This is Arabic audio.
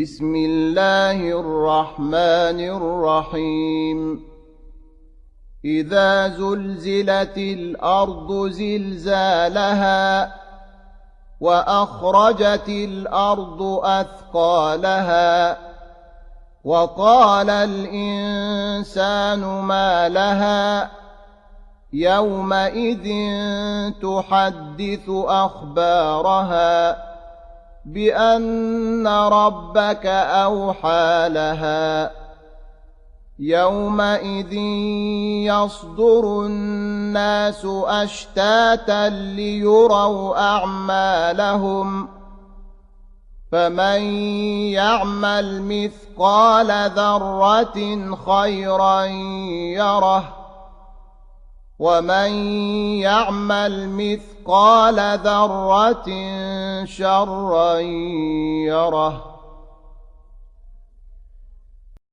بسم الله الرحمن الرحيم إذا زلزلت الأرض زلزالها وأخرجت الأرض أثقالها وقال الإنسان ما لها يومئذ تحدث أخبارها بأن ربك أوحى لها يومئذ يصدر الناس أشتاتا ليروا أعمالهم فمن يعمل مثقال ذرة خيرا يره ومن يعمل مثقال ذرة شرا يره